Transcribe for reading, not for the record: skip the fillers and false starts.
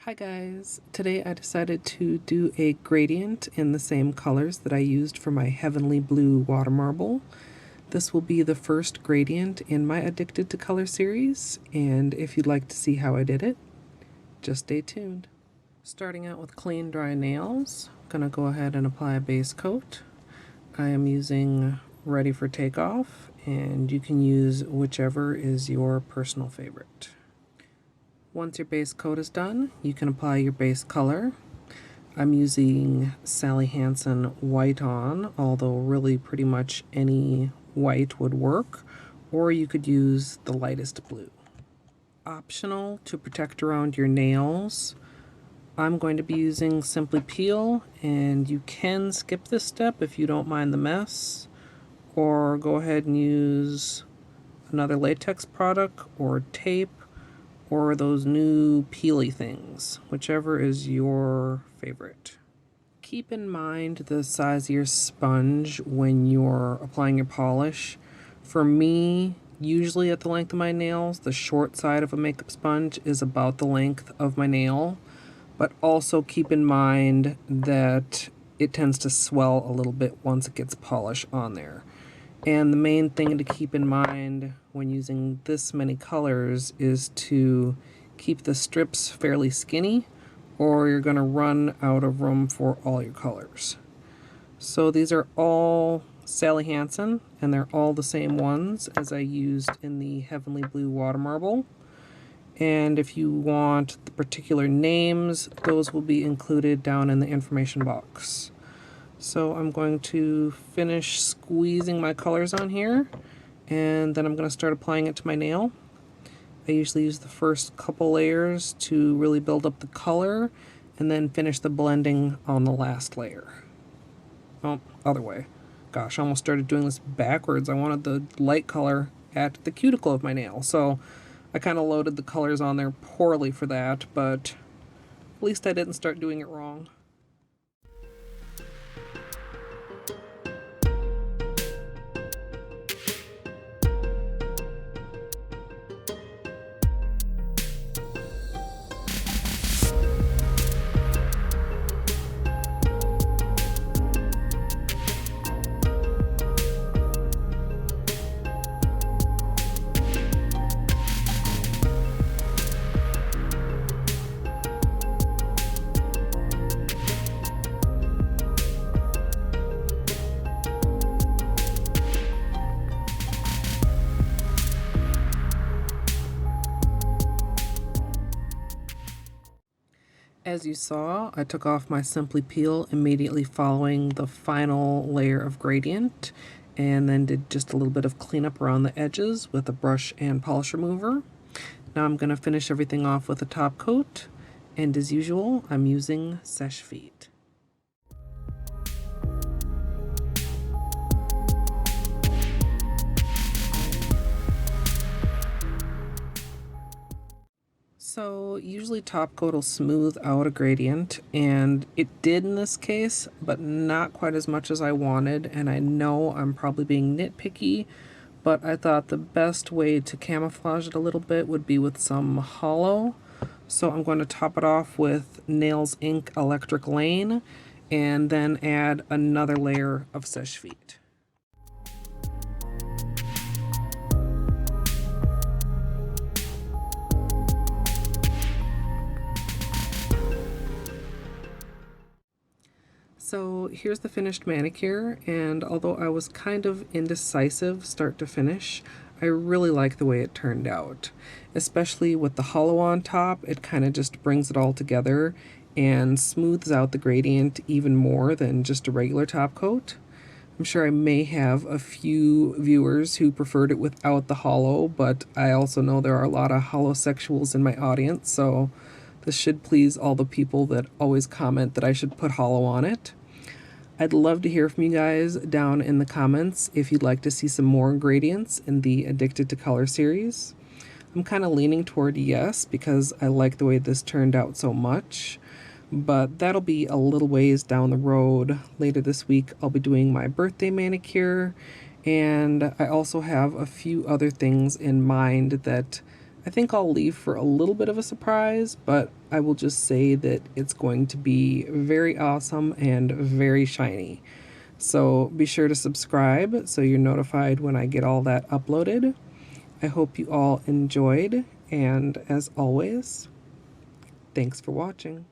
Hi guys, today I decided to do a gradient in the same colors that I used for my heavenly blue water marble. This will be the first gradient in my Addicted to Color series, and if you'd like to see how I did it, just stay tuned. Starting out with clean dry nails, I'm gonna go ahead and apply a base coat. I am using Ready for Takeoff, and you can use whichever is your personal favorite. Once your base coat is done, you can apply your base color. I'm using Sally Hansen white on, although really pretty much any white would work, or you could use the lightest blue. Optional to protect around your nails, I'm going to be using Simply Peel, and you can skip this step if you don't mind the mess, or go ahead and use another latex product or tape, or those new peely things, whichever is your favorite. Keep in mind the size of your sponge when you're applying your polish. For me, usually at the length of my nails, the short side of a makeup sponge is about the length of my nail, but also keep in mind that it tends to swell a little bit once it gets polish on there. And the main thing to keep in mind when using this many colors is to keep the strips fairly skinny, or you're going to run out of room for all your colors. So these are all Sally Hansen, and they're all the same ones as I used in the Heavenly Blue Water Marble. And if you want the particular names, those will be included down in the information box. So I'm going to finish squeezing my colors on here, and then I'm going to start applying it to my nail. I usually use the first couple layers to really build up the color, and then finish the blending on the last layer. Oh, other way. Gosh, I almost started doing this backwards. I wanted the light color at the cuticle of my nail, so I kind of loaded the colors on there poorly for that, but at least I didn't start doing it wrong. As you saw, I took off my Simply Peel immediately following the final layer of gradient, and then did just a little bit of cleanup around the edges with a brush and polish remover. Now I'm going to finish everything off with a top coat, and as usual, I'm using Seche Vite. So usually Topcoat will smooth out a gradient, and it did in this case, but not quite as much as I wanted, and I know I'm probably being nitpicky, but I thought the best way to camouflage it a little bit would be with some Holo. So I'm going to top it off with Nails Ink Electric Lane, and then add another layer of Seche Vite. So here's the finished manicure, and although I was kind of indecisive start to finish, I really like the way it turned out. Especially with the Holo on top, it kind of just brings it all together and smooths out the gradient even more than just a regular top coat. I'm sure I may have a few viewers who preferred it without the Holo, but I also know there are a lot of holosexuals in my audience, so this should please all the people that always comment that I should put Holo on it. I'd love to hear from you guys down in the comments if you'd like to see some more gradients in the Addicted to Color series. I'm kind of leaning toward yes because I like the way this turned out so much, but that'll be a little ways down the road. Later this week I'll be doing my birthday manicure, and I also have a few other things in mind that I think I'll leave for a little bit of a surprise, but I will just say that it's going to be very awesome and very shiny. So be sure to subscribe so you're notified when I get all that uploaded. I hope you all enjoyed, and as always, thanks for watching.